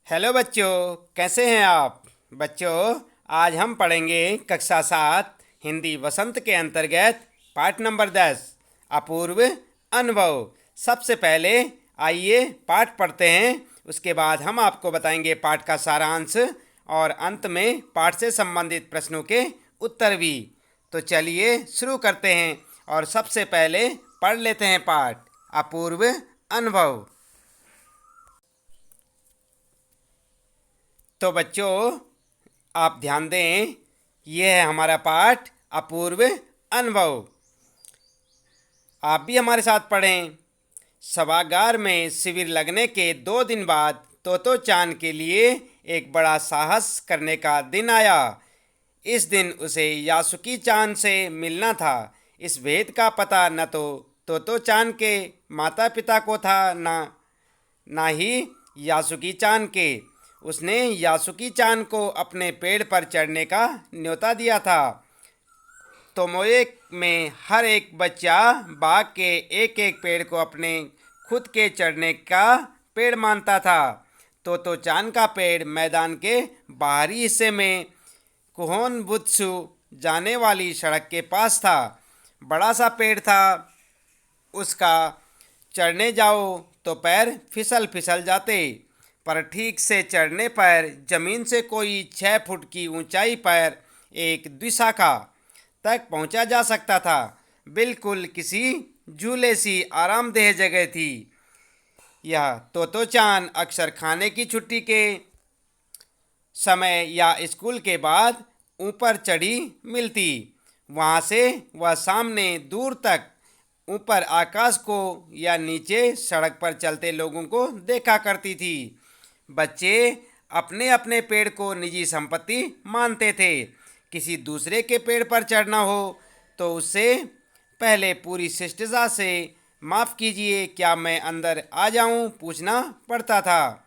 Hello बच्चों, कैसे हैं आप? बच्चों, आज हम पढ़ेंगे कक्षा 7 हिंदी वसंत के अंतर्गत पाठ नंबर 10 अपूर्व अनुभव। सबसे पहले आइए पाठ पढ़ते हैं, उसके बाद हम आपको बताएंगे पाठ का सारांश और अंत में पाठ से संबंधित प्रश्नों के उत्तर भी। तो चलिए शुरू करते हैं और सबसे पहले पढ़ लेते हैं पाठ अपूर्व अनुभव। तो बच्चों, आप ध्यान दें, यह है हमारा पाठ अपूर्व अनुभव। आप भी हमारे साथ पढ़ें। सभागार में शिविर लगने के 2 दिन बाद तोतो चांद के लिए एक बड़ा साहस करने का दिन आया। इस दिन उसे यासुकी चांद से मिलना था। इस भेद का पता न तो तोतो चांद के माता पिता को था, ना ही यासुकी चांद के। उसने यासुकी चांद को अपने पेड़ पर चढ़ने का न्योता दिया था। तोमोए में हर एक बच्चा बाग के एक एक पेड़ को अपने खुद के चढ़ने का पेड़ मानता था। तो चांद का पेड़ मैदान के बाहरी हिस्से में कुहोन बुत्सु जाने वाली सड़क के पास था। बड़ा सा पेड़ था, उसका चढ़ने जाओ तो पैर फिसल फिसल जाते, पर ठीक से चढ़ने पर जमीन से कोई 6 फुट की ऊंचाई पर एक द्विशाखा तक पहुंचा जा सकता था। बिल्कुल किसी झूले सी आरामदेह जगह थी। यह तोतो चांद अक्सर खाने की छुट्टी के समय या स्कूल के बाद ऊपर चढ़ी मिलती। वहाँ से वह सामने दूर तक ऊपर आकाश को या नीचे सड़क पर चलते लोगों को देखा करती थी। बच्चे अपने अपने पेड़ को निजी संपत्ति मानते थे। किसी दूसरे के पेड़ पर चढ़ना हो तो उससे पहले पूरी शिष्टता से माफ़ कीजिए, क्या मैं अंदर आ जाऊं, पूछना पड़ता था।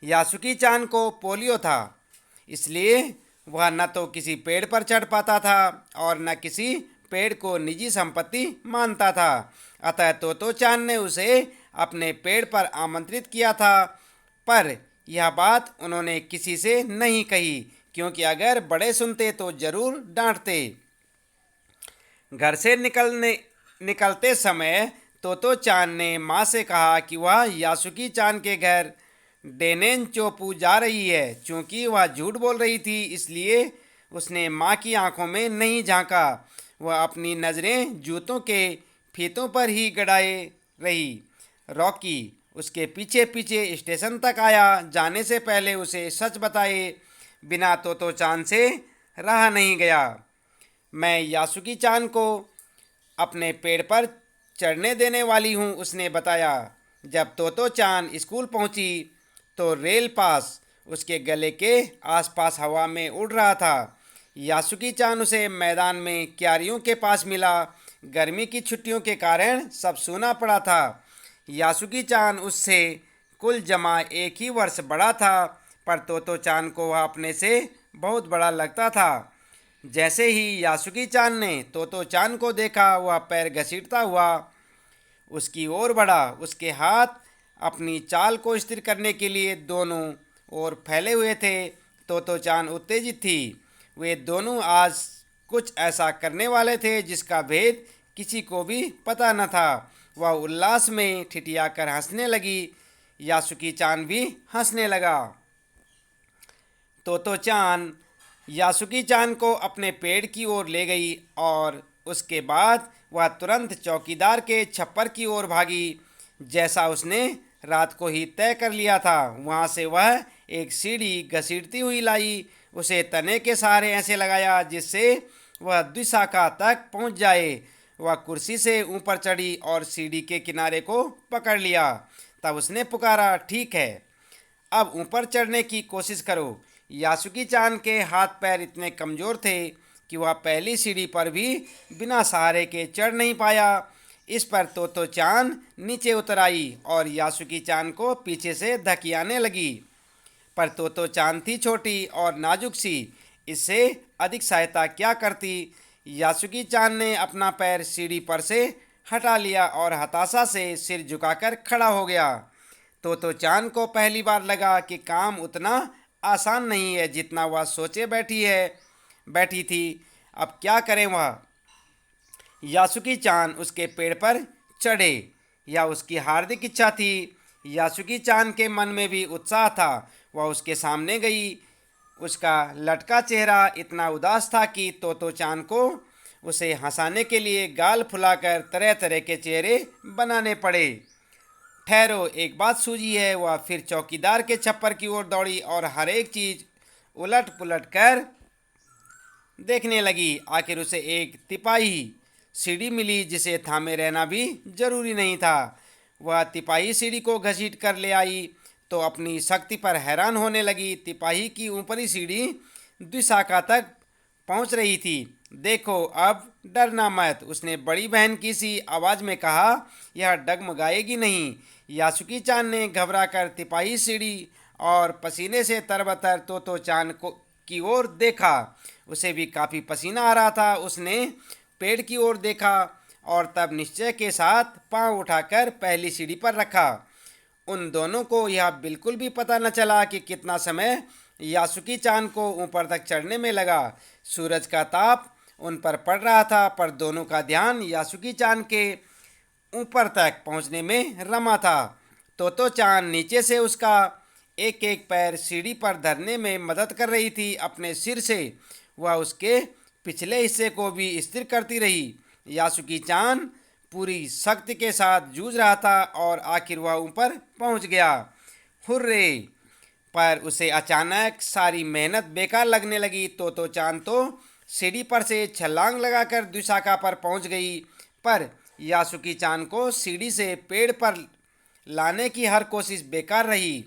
यासुकी चांद को पोलियो था, इसलिए वह न तो किसी पेड़ पर चढ़ पाता था और न किसी पेड़ को निजी संपत्ति मानता था। अतः तोतो चांद ने उसे अपने पेड़ पर आमंत्रित किया था, पर यह बात उन्होंने किसी से नहीं कही, क्योंकि अगर बड़े सुनते तो जरूर डांटते। घर से निकलते समय तोतो चांद ने माँ से कहा कि वह यासुकी चांद के घर डेनेन चोपू जा रही है। चूंकि वह झूठ बोल रही थी, इसलिए उसने माँ की आंखों में नहीं झांका। वह अपनी नज़रें जूतों के फीतों पर ही गड़ाए रही। रॉकी उसके पीछे पीछे स्टेशन तक आया। जाने से पहले उसे सच बताए बिना तोतो चांद से रहा नहीं गया। मैं यासुकी चांद को अपने पेड़ पर चढ़ने देने वाली हूँ, उसने बताया। जब तोतो चांद स्कूल पहुँची तो रेल पास उसके गले के आसपास हवा में उड़ रहा था। यासुकी चांद उसे मैदान में क्यारियों के पास मिला। गर्मी की छुट्टियों के कारण सब सूना पड़ा था। यासुकी चांद उससे कुल जमा 1 ही वर्ष बड़ा था, पर तोतो चांद को वह अपने से बहुत बड़ा लगता था। जैसे ही यासुकी चांद ने तोतो चांद को देखा, वह पैर घसीटता हुआ उसकी ओर बढ़ा। उसके हाथ अपनी चाल को स्थिर करने के लिए दोनों ओर फैले हुए थे। तोतो चांद उत्तेजित थी। वे दोनों आज कुछ ऐसा करने वाले थे जिसका भेद किसी को भी पता न था। वह उल्लास में ठिठियाकर हंसने लगी। यासुकी चांद भी हंसने लगा। तोतो चांद यासुकी चांद को अपने पेड़ की ओर ले गई और उसके बाद वह तुरंत चौकीदार के छप्पर की ओर भागी, जैसा उसने रात को ही तय कर लिया था। वहाँ से वह एक सीढ़ी घसीटती हुई लाई, उसे तने के सहारे ऐसे लगाया जिससे वह द्विशाखा तक पहुँच जाए। वह कुर्सी से ऊपर चढ़ी और सीढ़ी के किनारे को पकड़ लिया। तब उसने पुकारा, ठीक है, अब ऊपर चढ़ने की कोशिश करो। यासुकी चांद के हाथ पैर इतने कमज़ोर थे कि वह पहली सीढ़ी पर भी बिना सहारे के चढ़ नहीं पाया। इस पर तोतो चांद नीचे उतर आई और यासुकी चांद को पीछे से धकियाने लगी। पर तोतो चांद थी छोटी और नाजुक सी, इससे अधिक सहायता क्या करती। यासुकी चांद ने अपना पैर सीढ़ी पर से हटा लिया और हताशा से सिर झुकाकर खड़ा हो गया। तो चांद को पहली बार लगा कि काम उतना आसान नहीं है जितना वह सोचे बैठी थी। अब क्या करें वह। यासुकी चांद उसके पेड़ पर चढ़े। यह उसकी हार्दिक इच्छा थी। यासुकी चांद के मन में भी उत्साह था। वह उसके सामने गई। उसका लटका चेहरा इतना उदास था कि तो चांद को उसे हंसाने के लिए गाल फुलाकर तरह तरह के चेहरे बनाने पड़े। ठहरो, एक बात सूझी है। वह फिर चौकीदार के छप्पर की ओर दौड़ी और हर एक चीज उलट पुलट कर देखने लगी। आखिर उसे एक तिपाही सीढ़ी मिली जिसे थामे रहना भी जरूरी नहीं था। वह तिपाही सीढ़ी को घसीट कर ले आई तो अपनी शक्ति पर हैरान होने लगी। तिपाही की ऊपरी सीढ़ी द्विशाखा तक पहुंच रही थी। देखो, अब डरना मत, उसने बड़ी बहन की सी आवाज में कहा। यह डगमगाएगी नहीं। यासुकी चांद ने घबरा कर तिपाही सीढ़ी और पसीने से तरबतर तो चांद को की ओर देखा। उसे भी काफ़ी पसीना आ रहा था। उसने पेड़ की ओर देखा और तब निश्चय के साथ पांव उठाकर पहली सीढ़ी पर रखा। उन दोनों को यह बिल्कुल भी पता न चला कि कितना समय यासुकी चांद को ऊपर तक चढ़ने में लगा। सूरज का ताप उन पर पड़ रहा था, पर दोनों का ध्यान यासुकी चांद के ऊपर तक पहुंचने में रमा था। तो चांद नीचे से उसका एक एक पैर सीढ़ी पर धरने में मदद कर रही थी। अपने सिर से वह उसके पिछले हिस्से को भी स्थिर करती रही। यासुकी चांद पूरी शक्ति के साथ जूझ रहा था और आखिर वह ऊपर पहुंच गया। हुर्रे! पर उसे अचानक सारी मेहनत बेकार लगने लगी। तो चांद तो सीढ़ी पर से छलांग लगाकर द्विशाखा पर पहुंच गई, पर यासुकी चांद को सीढ़ी से पेड़ पर लाने की हर कोशिश बेकार रही।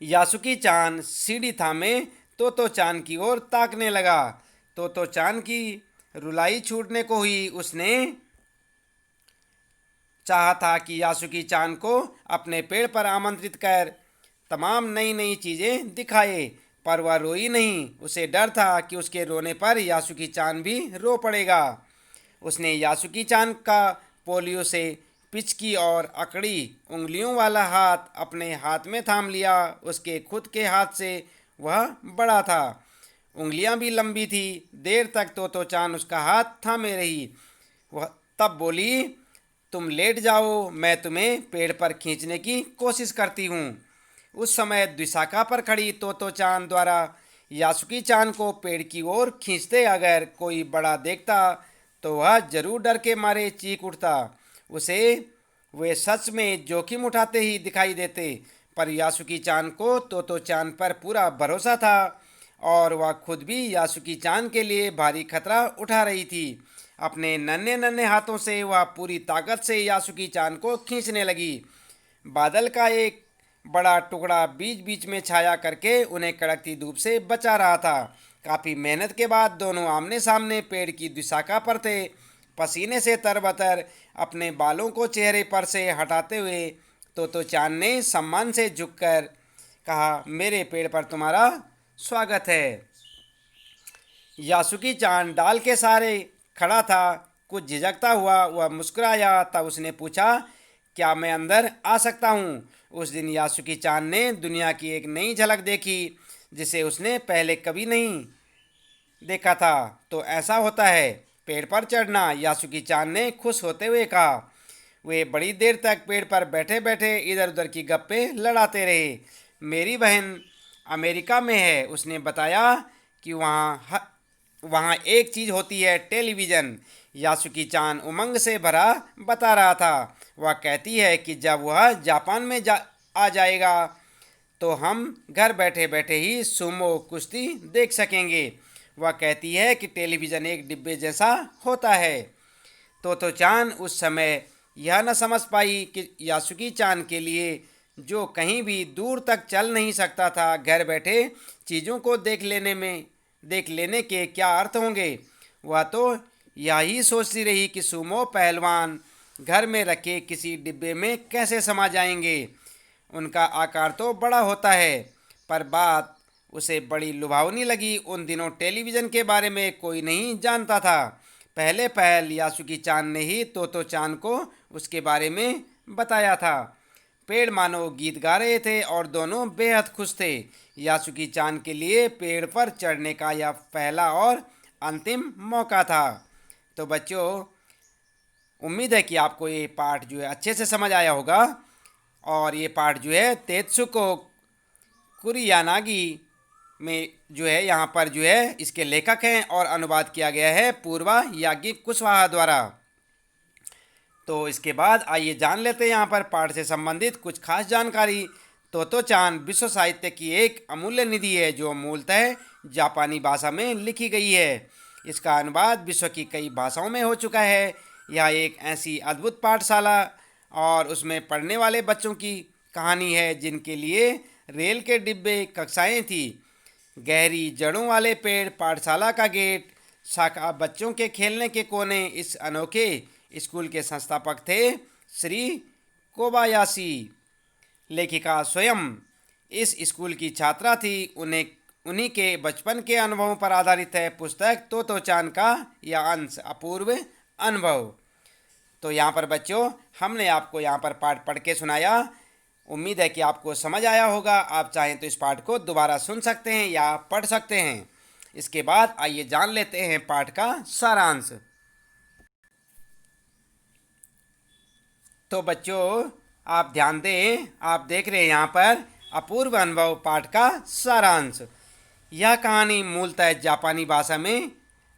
यासुकी चांद सीढ़ी थामे तो चांद की ओर ताकने लगा। तो चांद की रुलाई छूटने को हुई। उसने चाहा था कि यासुकी चांद को अपने पेड़ पर आमंत्रित कर तमाम नई नई चीज़ें दिखाए, पर वह रोई नहीं। उसे डर था कि उसके रोने पर यासुकी चांद भी रो पड़ेगा। उसने यासुकी चांद का पोलियो से पिचकी और अकड़ी उंगलियों वाला हाथ अपने हाथ में थाम लिया। उसके खुद के हाथ से वह बड़ा था। उंगलियां भी लंबी थी। देर तक तो चांद उसका हाथ थामे रही। वह तब बोली, तुम लेट जाओ, मैं तुम्हें पेड़ पर खींचने की कोशिश करती हूँ। उस समय द्विशाखा पर खड़ी तो चांद द्वारा यासुकी चांद को पेड़ की ओर खींचते अगर कोई बड़ा देखता तो वह जरूर डर के मारे चीख उठता। उसे वे सच में जोखिम उठाते ही दिखाई देते, पर यासुकी चांद को तो चांद पर पूरा भरोसा था और वह खुद भी यासुकी चांद के लिए भारी खतरा उठा रही थी। अपने नन्हे नन्हे हाथों से वह पूरी ताकत से यासुकी चांद को खींचने लगी। बादल का एक बड़ा टुकड़ा बीच बीच में छाया करके उन्हें कड़कती धूप से बचा रहा था। काफ़ी मेहनत के बाद दोनों आमने सामने पेड़ की द्विशाखा पर थे। पसीने से तरबतर अपने बालों को चेहरे पर से हटाते हुए तो चांद ने सम्मान से झुककर कहा, मेरे पेड़ पर तुम्हारा स्वागत है। यासुकी चांद डाल के सहारे खड़ा था। कुछ झिझकता हुआ वह मुस्कुराया। तब उसने पूछा, क्या मैं अंदर आ सकता हूँ? उस दिन यासुकी चांद ने दुनिया की एक नई झलक देखी जिसे उसने पहले कभी नहीं देखा था। तो ऐसा होता है पेड़ पर चढ़ना, यासुकी चांद ने खुश होते हुए कहा। वे बड़ी देर तक पेड़ पर बैठे बैठे इधर उधर की गप्पे लड़ाते रहे। मेरी बहन अमेरिका में है, उसने बताया कि वहाँ एक चीज़ होती है, टेलीविज़न। यासुकी चांद उमंग से भरा बता रहा था। वह कहती है कि जब वह जापान में आ जाएगा तो हम घर बैठे बैठे ही सुमो कुश्ती देख सकेंगे। वह कहती है कि टेलीविज़न एक डिब्बे जैसा होता है। तो चांद उस समय यह न समझ पाई कि यासुकी चांद के लिए जो कहीं भी दूर तक चल नहीं सकता था, घर बैठे चीज़ों को देख लेने के क्या अर्थ होंगे। वह तो यही सोचती रही कि सुमो पहलवान घर में रखे किसी डिब्बे में कैसे समा जाएंगे। उनका आकार तो बड़ा होता है, पर बात उसे बड़ी लुभावनी लगी। उन दिनों टेलीविज़न के बारे में कोई नहीं जानता था। पहले पहल यासुकी चांद ने ही तो चांद को उसके बारे में बताया था। पेड़ मानो गीत गा रहे थे और दोनों बेहद खुश थे। यासुकी चान के लिए पेड़ पर चढ़ने का यह पहला और अंतिम मौका था। तो बच्चों, उम्मीद है कि आपको ये पाठ जो है अच्छे से समझ आया होगा। और ये पाठ जो है तेत्सुको कुरियानागी में जो है यहाँ पर जो है इसके लेखक हैं और अनुवाद किया गया है पूर्वा याज्ञिक कुशवाहा द्वारा। तो इसके बाद आइए जान लेते हैं यहाँ पर पाठ से संबंधित कुछ खास जानकारी। तोतो चान विश्व साहित्य की एक अमूल्य निधि है जो मूलतः जापानी भाषा में लिखी गई है। इसका अनुवाद विश्व की कई भाषाओं में हो चुका है। यह एक ऐसी अद्भुत पाठशाला और उसमें पढ़ने वाले बच्चों की कहानी है जिनके लिए रेल के डिब्बे कक्षाएं थी, गहरी जड़ों वाले पेड़, पाठशाला का गेट, शाखा, बच्चों के खेलने के कोने। इस अनोखे स्कूल के संस्थापक थे श्री कोबायाशी। लेखिका स्वयं इस स्कूल की छात्रा थी। उन्हीं के बचपन के अनुभवों पर आधारित है पुस्तक तोतो चान का यह अंश अपूर्व अनुभव। तो यहाँ पर बच्चों, हमने आपको यहाँ पर पाठ पढ़ के सुनाया। उम्मीद है कि आपको समझ आया होगा। आप चाहें तो इस पाठ को दोबारा सुन सकते हैं या पढ़ सकते हैं। इसके बाद आइए जान लेते हैं पाठ का सारांश। तो बच्चों, आप ध्यान दें, आप देख रहे हैं यहाँ पर अपूर्व अनुभव पाठ का सारांश। यह कहानी मूलतः जापानी भाषा में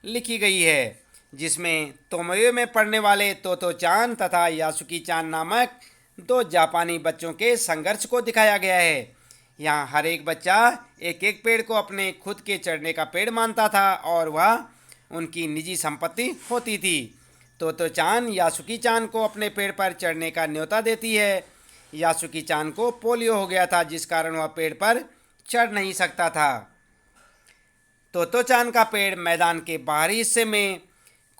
लिखी गई है जिसमें तोमोयो में पढ़ने वाले तोतो चान तथा यासुकी चान नामक दो जापानी बच्चों के संघर्ष को दिखाया गया है। यहाँ हर एक बच्चा एक एक पेड़ को अपने खुद के चढ़ने का पेड़ मानता था और वह उनकी निजी संपत्ति होती थी। तोतो चान यासुकी चान को अपने पेड़ पर चढ़ने का न्योता देती है। यासुकी चान को पोलियो हो गया था जिस कारण वह पेड़ पर चढ़ नहीं सकता था। तोतो चान का पेड़ मैदान के बाहरी हिस्से में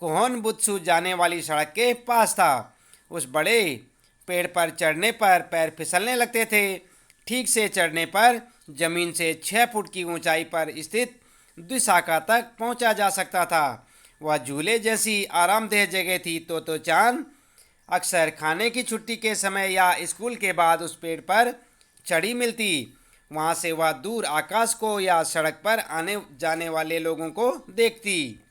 कोहोन बुत्सु जाने वाली सड़क के पास था। उस बड़े पेड़ पर चढ़ने पर पैर फिसलने लगते थे। ठीक से चढ़ने पर जमीन से 6 फुट की ऊंचाई पर स्थित द्विशाखा तक पहुंचा जा सकता था। वह झूले जैसी आरामदेह जगह थी। तोतो चान अक्सर खाने की छुट्टी के समय या स्कूल के बाद उस पेड़ पर चढ़ी मिलती। वहां से वह दूर आकाश को या सड़क पर आने जाने वाले लोगों को देखती।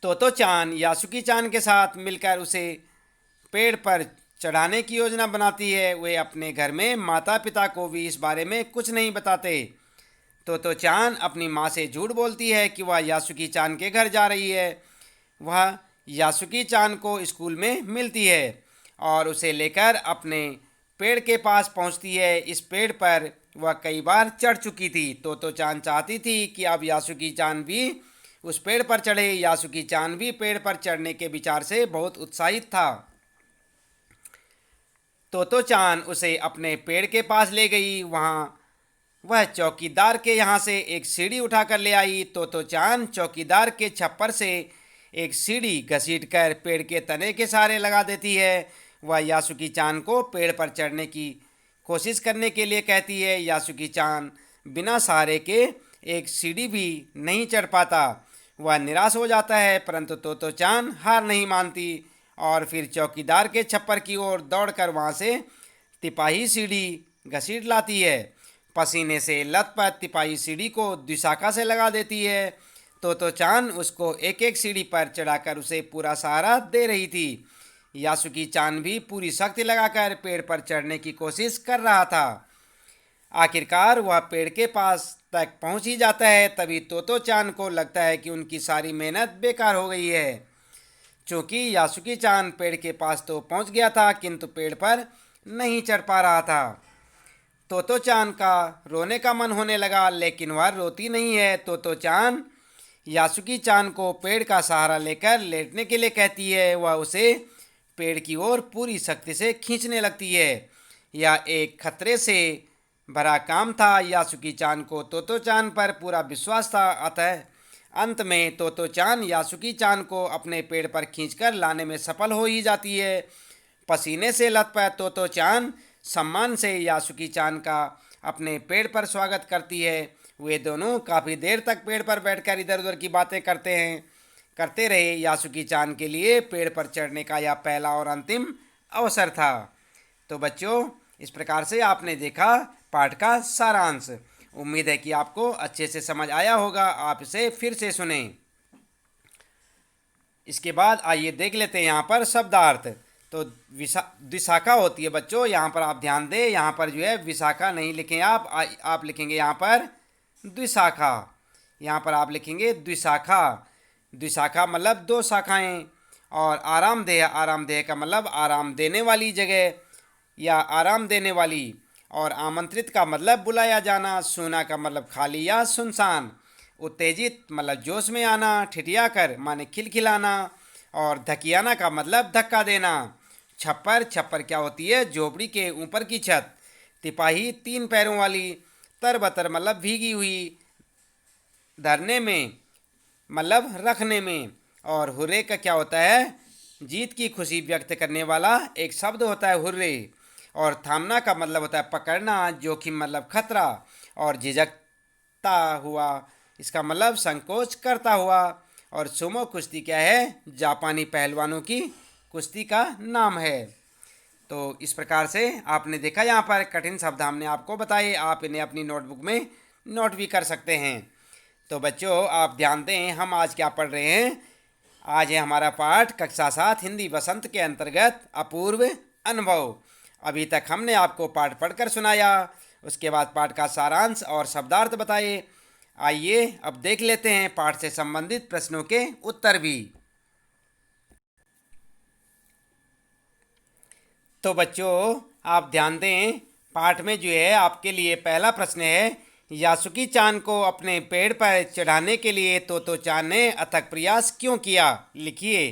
तोतो चान यासुकी चान के साथ मिलकर उसे पेड़ पर चढ़ाने की योजना बनाती है। वे अपने घर में माता पिता को भी इस बारे में कुछ नहीं बताते। तोतो चान अपनी माँ से झूठ बोलती है कि वह यासुकी चान के घर जा रही है। वह यासुकी चान को स्कूल में मिलती है और उसे लेकर अपने पेड़ के पास पहुंचती है। इस पेड़ पर वह कई बार चढ़ चुकी थी। तोतो चान चाहती थी कि अब यासुकी चान भी उस पेड़ पर चढ़े। यासुकी चान भी पेड़ पर चढ़ने के विचार से बहुत उत्साहित था। तोतो चान उसे अपने पेड़ के पास ले गई। वहाँ वह चौकीदार के यहाँ से एक सीढ़ी उठाकर ले आई। तोतो चान चौकीदार के छप्पर से एक सीढ़ी घसीटकर पेड़ के तने के सहारे लगा देती है। वह यासुकी चान को पेड़ पर चढ़ने की कोशिश करने के लिए कहती है। यासुकी चान बिना सहारे के एक सीढ़ी भी नहीं चढ़ पाता। वह निराश हो जाता है, परंतु तोतो चान हार नहीं मानती और फिर चौकीदार के छप्पर की ओर दौड़कर वहां से तिपाही सीढ़ी घसीट लाती है। पसीने से लथपथ तिपाही सीढ़ी को द्विशाखा से लगा देती है। तोतो चान उसको एक एक सीढ़ी पर चढ़ाकर उसे पूरा सहारा दे रही थी। यासुकी चान भी पूरी शक्ति लगाकर पेड़ पर चढ़ने की कोशिश कर रहा था। आखिरकार वह पेड़ के पास तक पहुंच ही जाता है। तभी तोतो चान को लगता है कि उनकी सारी मेहनत बेकार हो गई है। चूँकि यासुकी चान पेड़ के पास तो पहुंच गया था किंतु पेड़ पर नहीं चढ़ पा रहा था। तोतो चान का रोने का मन होने लगा, लेकिन वह रोती नहीं है। तोतो चान यासुकी चान को पेड़ का सहारा लेकर लेटने के लिए कहती है। वह उसे पेड़ की ओर पूरी शक्ति से खींचने लगती है। यह एक खतरे से भरा काम था। यासुकी चान को तोतो चान पर पूरा विश्वास था। अतः अंत में तोतो चान यासुकी चान को अपने पेड़ पर खींचकर लाने में सफल हो ही जाती है। पसीने से लथपथ तोतो चान सम्मान से यासुकी चान का अपने पेड़ पर स्वागत करती है। वे दोनों काफ़ी देर तक पेड़ पर बैठकर इधर उधर की बातें करते रहे। यासुकी चान के लिए पेड़ पर चढ़ने का यह पहला और अंतिम अवसर था। तो बच्चों, इस प्रकार से आपने देखा पाठ का सारांश। उम्मीद है कि आपको अच्छे से समझ आया होगा। आप इसे फिर से सुने। इसके बाद आइए देख लेते हैं यहाँ पर शब्दार्थ। तो द्विशाखा होती है बच्चों, यहाँ पर आप ध्यान दें, यहाँ पर जो है विशाखा नहीं लिखें आप लिखेंगे यहाँ पर द्विशाखा। यहाँ पर आप लिखेंगे द्विशाखा। द्विशाखा मतलब दो शाखाएं। और आरामदेह, आरामदेह का मतलब आराम देने वाली जगह या आराम देने वाली। और आमंत्रित का मतलब बुलाया जाना। सूना का मतलब खाली या सुनसान। उत्तेजित मतलब जोश में आना। ठिठिया कर माने खिलखिलाना। और धकियाना का मतलब धक्का देना। छप्पर, छप्पर क्या होती है? झोपड़ी के ऊपर की छत। तिपाही तीन पैरों वाली। तरबतर मतलब भीगी हुई। धरने में मतलब रखने में। और हुर्रे का क्या होता है? जीत की खुशी व्यक्त करने वाला एक शब्द होता है हुर्रे। और थामना का मतलब होता है पकड़ना। जोखिम मतलब खतरा। और झिझकता हुआ, इसका मतलब संकोच करता हुआ। और सुमो कुश्ती क्या है? जापानी पहलवानों की कुश्ती का नाम है। तो इस प्रकार से आपने देखा, यहाँ पर कठिन शब्द हमने आपको बताए। आप इन्हें अपनी नोटबुक में नोट भी कर सकते हैं। तो बच्चों, आप ध्यान दें, हम आज क्या पढ़ रहे हैं। आज है हमारा पाठ कक्षा 7 हिंदी वसंत के अंतर्गत अपूर्व अनुभव। अभी तक हमने आपको पाठ पढ़कर सुनाया, उसके बाद पाठ का सारांश और शब्दार्थ बताए। आइए अब देख लेते हैं पाठ से संबंधित प्रश्नों के उत्तर भी। तो बच्चों, आप ध्यान दें, पाठ में जो है आपके लिए पहला प्रश्न है, यासुकी चान को अपने पेड़ पर चढ़ाने के लिए तोतो चान ने अथक प्रयास क्यों किया? लिखिए।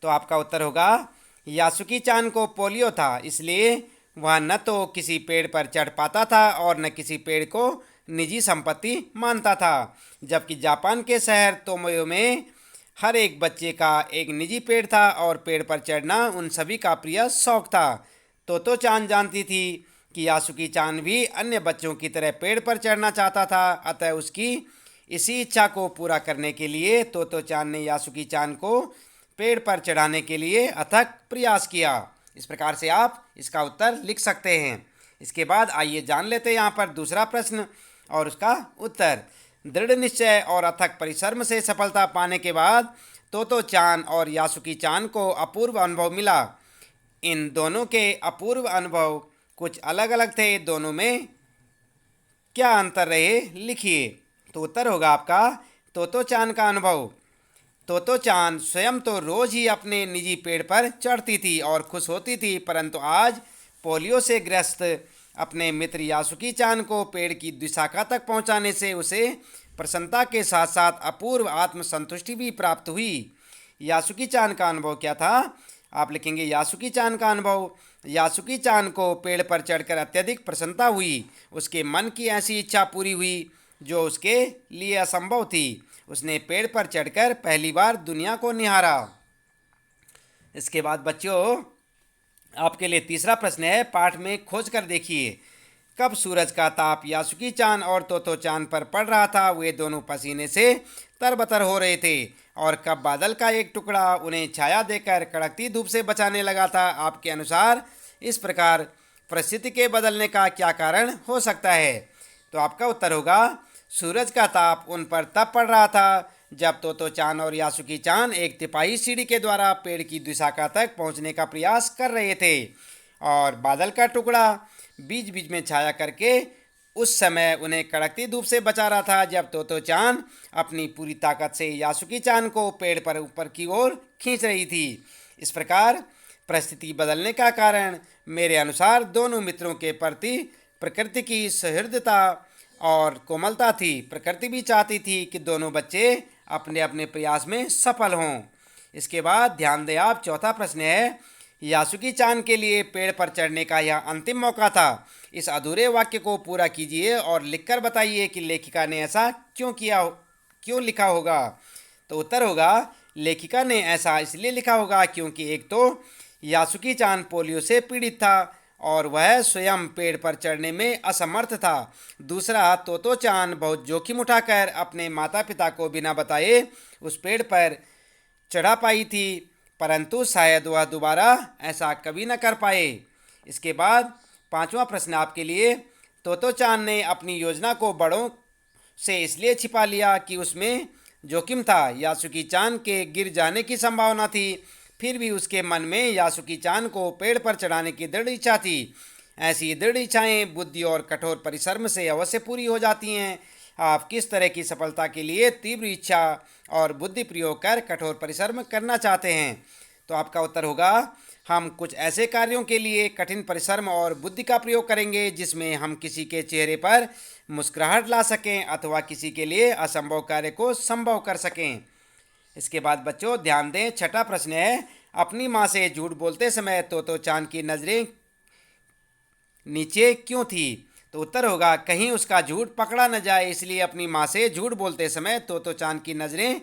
तो आपका उत्तर होगा, यासुकी चान को पोलियो था, इसलिए वह न तो किसी पेड़ पर चढ़ पाता था और न किसी पेड़ को निजी संपत्ति मानता था। जबकि जापान के शहर तोमोयो में हर एक बच्चे का एक निजी पेड़ था और पेड़ पर चढ़ना उन सभी का प्रिय शौक था। तोतो चान जानती थी कि यासुकी चान भी अन्य बच्चों की तरह पेड़ पर चढ़ना चाहता था। अतः उसकी इसी इच्छा को पूरा करने के लिए तोतो चान ने यासुकी चान को पेड़ पर चढ़ाने के लिए अथक प्रयास किया। इस प्रकार से आप इसका उत्तर लिख सकते हैं। इसके बाद आइए जान लेते हैं यहाँ पर दूसरा प्रश्न और उसका उत्तर। दृढ़ निश्चय और अथक परिश्रम से सफलता पाने के बाद तोतो चान और यासुकी चान को अपूर्व अनुभव मिला। इन दोनों के अपूर्व अनुभव कुछ अलग अलग थे। दोनों में क्या अंतर रहे? लिखिए। तो उत्तर होगा आपका तोतो चान का अनुभव। तोतो चान स्वयं तो रोज ही अपने निजी पेड़ पर चढ़ती थी और खुश होती थी, परंतु आज पोलियो से ग्रस्त अपने मित्र यासुकी चान को पेड़ की द्विशाखा तक पहुंचाने से उसे प्रसन्नता के साथ साथ अपूर्व आत्मसंतुष्टि भी प्राप्त हुई। यासुकी चान का अनुभव क्या था? आप लिखेंगे यासुकी चान का अनुभव। यासुकी चान को पेड़ पर चढ़कर अत्यधिक प्रसन्नता हुई। उसके मन की ऐसी इच्छा पूरी हुई जो उसके लिए असंभव थी। उसने पेड़ पर चढ़कर पहली बार दुनिया को निहारा। इसके बाद बच्चों, आपके लिए तीसरा प्रश्न है, पाठ में खोज कर देखिए। कब सूरज का ताप यासुकी चान और तोतो चान पर पड़ रहा था? वे दोनों पसीने से तरबतर हो रहे थे। और कब बादल का एक टुकड़ा उन्हें छाया देकर कड़कती धूप से बचाने लगा था? आपके अनुसार इस प्रकार परिस्थिति के बदलने का क्या कारण हो सकता है? तो आपका उत्तर होगा, सूरज का ताप उन पर तब पड़ रहा था जब तोतो चान और यासुकी चान एक तिपाही सीढ़ी के द्वारा पेड़ की द्विशाखा तक पहुंचने का प्रयास कर रहे थे। और बादल का टुकड़ा बीच बीच में छाया करके उस समय उन्हें कड़कती धूप से बचा रहा था जब तोतो चान अपनी पूरी ताकत से यासुकी चान को पेड़ पर ऊपर की ओर खींच रही थी। इस प्रकार परिस्थिति बदलने का कारण मेरे अनुसार दोनों मित्रों के प्रति प्रकृति की सहृदयता और कोमलता थी। प्रकृति भी चाहती थी कि दोनों बच्चे अपने अपने प्रयास में सफल हों। इसके बाद ध्यान दें आप, चौथा प्रश्न है, यासुकी चान के लिए पेड़ पर चढ़ने का यह अंतिम मौका था। इस अधूरे वाक्य को पूरा कीजिए और लिखकर बताइए कि लेखिका ने ऐसा क्यों लिखा होगा। तो उत्तर होगा, लेखिका ने ऐसा इसलिए लिखा होगा क्योंकि एक तो यासुकी चान पोलियो से पीड़ित था और वह स्वयं पेड़ पर चढ़ने में असमर्थ था। दूसरा, तोतो चान बहुत जोखिम उठाकर अपने माता पिता को बिना बताए उस पेड़ पर चढ़ा पाई थी, परंतु शायद वह दोबारा ऐसा कभी न कर पाए। इसके बाद पांचवा प्रश्न आपके लिए। तोतो चांद ने अपनी योजना को बड़ों से इसलिए छिपा लिया कि उसमें जोखिम था। यासुकी चांद के गिर जाने की संभावना थी, फिर भी उसके मन में यासुकी चांद को पेड़ पर चढ़ाने की दृढ़ इच्छा थी। ऐसी दृढ़ इच्छाएं बुद्धि और कठोर परिश्रम से अवश्य पूरी हो जाती हैं। आप किस तरह की सफलता के लिए तीव्र इच्छा और बुद्धि प्रयोग कर कठोर परिश्रम करना चाहते हैं? तो आपका उत्तर होगा, हम कुछ ऐसे कार्यों के लिए कठिन परिश्रम और बुद्धि का प्रयोग करेंगे जिसमें हम किसी के चेहरे पर मुस्कुराहट ला सकें अथवा किसी के लिए असंभव कार्य को संभव कर सकें। इसके बाद बच्चों ध्यान दें, छठा प्रश्न है, अपनी माँ से झूठ बोलते समय तोतो चांद की नज़रें नीचे क्यों थी? तो उत्तर होगा, कहीं उसका झूठ पकड़ा न जाए इसलिए अपनी माँ से झूठ बोलते समय तोतो चांद की नज़रें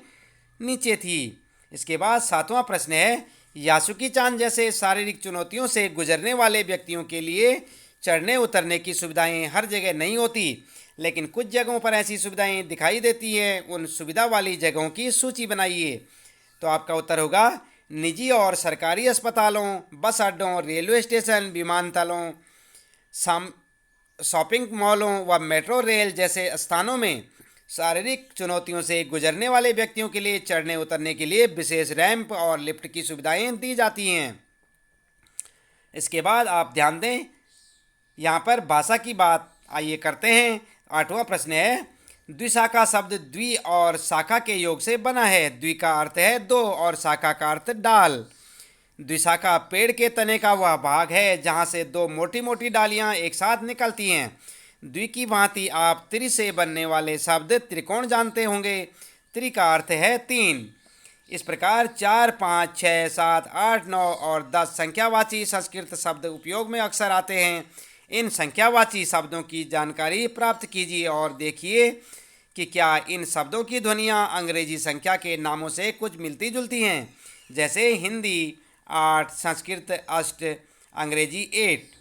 नीचे थी। इसके बाद सातवां प्रश्न है, यासुकी चांद जैसे शारीरिक चुनौतियों से गुजरने वाले व्यक्तियों के लिए चढ़ने उतरने की सुविधाएं हर जगह नहीं होती, लेकिन कुछ जगहों पर ऐसी सुविधाएं दिखाई देती हैं। उन सुविधा वाली जगहों की सूची बनाइए। तो आपका उत्तर होगा, निजी और सरकारी अस्पतालों, बस अड्डों, रेलवे स्टेशन, विमानतलों, शॉपिंग मॉलों व मेट्रो रेल जैसे स्थानों में शारीरिक चुनौतियों से गुजरने वाले व्यक्तियों के लिए चढ़ने उतरने के लिए विशेष रैंप और लिफ्ट की सुविधाएं दी जाती हैं। इसके बाद आप ध्यान दें, यहाँ पर भाषा की बात आइए करते हैं। आठवां प्रश्न है, द्विशाखा शब्द द्वि और शाखा के योग से बना है। द्वि का अर्थ है दो और शाखा का अर्थ डाल। द्विशाखा पेड़ के तने का वह भाग है जहाँ से दो मोटी मोटी डालियाँ एक साथ निकलती हैं। द्वि की भांति आप त्रि से बनने वाले शब्द त्रिकोण जानते होंगे। त्रि का अर्थ है तीन। इस प्रकार 4, 5, 6, 7, 8, 9 और 10 संख्यावाची संस्कृत शब्द उपयोग में अक्सर आते हैं। इन संख्यावाची शब्दों की जानकारी प्राप्त कीजिए और देखिए कि क्या इन शब्दों की ध्वनियाँ अंग्रेजी संख्या के नामों से कुछ मिलती जुलती हैं। जैसे हिंदी 8, संस्कृत अष्ट, अंग्रेजी 8।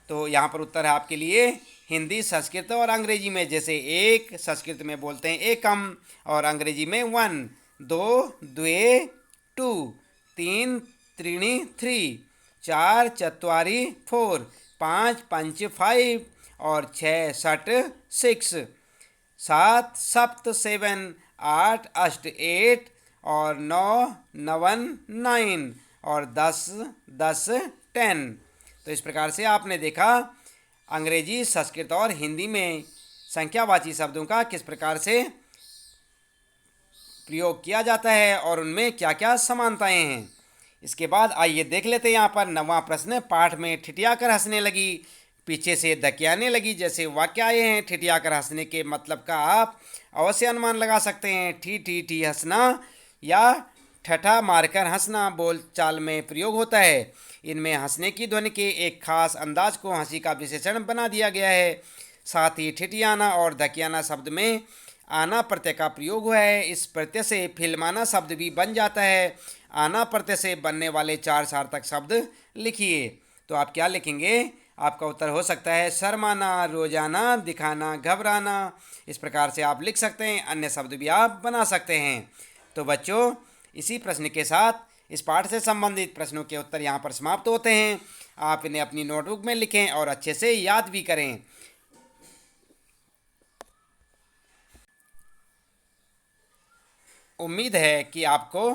तो यहाँ पर उत्तर है आपके लिए हिंदी, संस्कृत और अंग्रेजी में। जैसे एक संस्कृत में बोलते हैं एकम और अंग्रेजी में 1, 2 द्वे 2, 3 त्रीणि 3, 4 चत्वारि 4, 5 पंच 5 और 6 षट 6, 7 सप्त 7, 8 अष्ट 8 और 9 नवन 9 और 10 10 10। तो इस प्रकार से आपने देखा अंग्रेजी, संस्कृत और हिंदी में संख्यावाची शब्दों का किस प्रकार से प्रयोग किया जाता है और उनमें क्या क्या समानताएं हैं। इसके बाद आइए देख लेते हैं यहाँ पर नवा प्रश्न। पाठ में ठिठिया कर हंसने लगी, पीछे से धकियाने लगी जैसे वाक्य आए हैं। ठिठिया कर हंसने के मतलब का आप अवश्य अनुमान लगा सकते हैं। ठी ठी ठी हंसना या ठठा मारकर हंसना बोलचाल में प्रयोग होता है। इनमें हंसने की ध्वनि के एक खास अंदाज को हंसी का विशेषण बना दिया गया है। साथ ही ठिठियाना और धकियाना शब्द में आना प्रत्यय का प्रयोग हुआ है। इस प्रत्यय से फिल्माना शब्द भी बन जाता है। आना प्रत्यय से बनने वाले 4 सार्थक शब्द लिखिए। तो आप क्या लिखेंगे? आपका उत्तर हो सकता है शर्माना, रोजाना, दिखाना, घबराना। इस प्रकार से आप लिख सकते हैं। अन्य शब्द भी आप बना सकते हैं। तो बच्चों, इसी प्रश्न के साथ इस पाठ से संबंधित प्रश्नों के उत्तर यहाँ पर समाप्त होते हैं। आप इन्हें अपनी नोटबुक में लिखें और अच्छे से याद भी करें। उम्मीद है कि आपको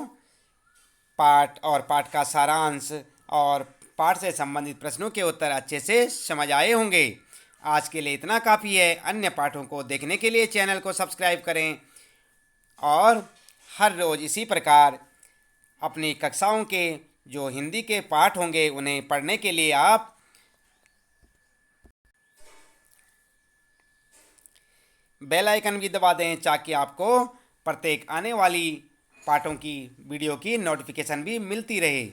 पाठ और पाठ का सारांश और पाठ से संबंधित प्रश्नों के उत्तर अच्छे से समझ आए होंगे। आज के लिए इतना काफ़ी है। अन्य पाठों को देखने के लिए चैनल को सब्सक्राइब करें और हर रोज़ इसी प्रकार अपनी कक्षाओं के जो हिंदी के पाठ होंगे उन्हें पढ़ने के लिए आप बेल आइकन भी दबा दें ताकि आपको प्रत्येक आने वाली पाठों की वीडियो की नोटिफिकेशन भी मिलती रहे।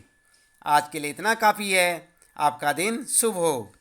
आज के लिए इतना काफ़ी है। आपका दिन शुभ हो।